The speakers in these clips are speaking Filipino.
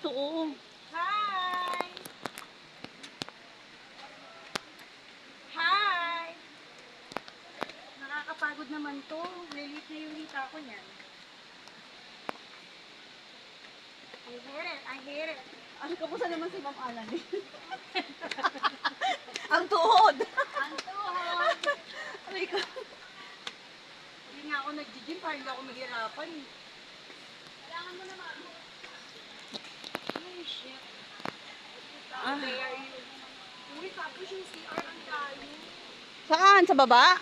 to, oh. Hi! Hi! Nakakapagod naman to. Lilit na yung hita ko niyan. I hate it. Ano, kamusta naman si Ma'am Alani? Ang tuhod! Ang tuhod! Aray ko. Hindi nga ako nag-gym para hindi ako mahirapan. Kailangan mo naman. Ay, shit. There you. Uy, tapos yung CR ang tayo. Saan? Sa baba?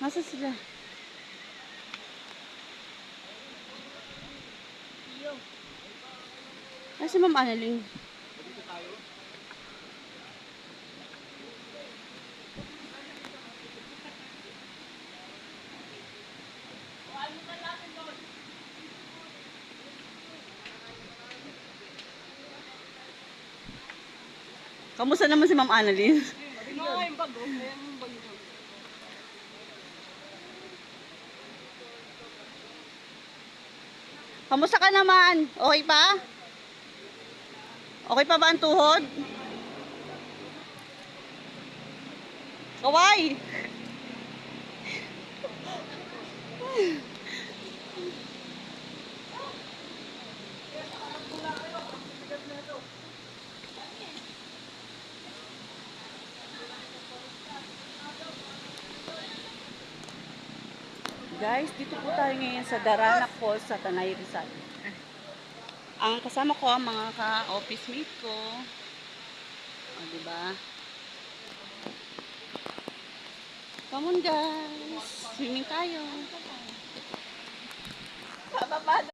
Nasa sila? Ay, si Ma'am Annalyn. Kamusta naman si Ma'am Annalyn? Ay, yung bago. Ayan yung bago. Kamusta ka naman? Okay pa? Okay pa ba ang tuhod? Kaway! Guys, dito po tayo ngayon sa Daranac Falls sa Tanay Rizal. Ang kasama ko ang mga ka-office mate ko. O, diba? Come on guys! Swimming tayo!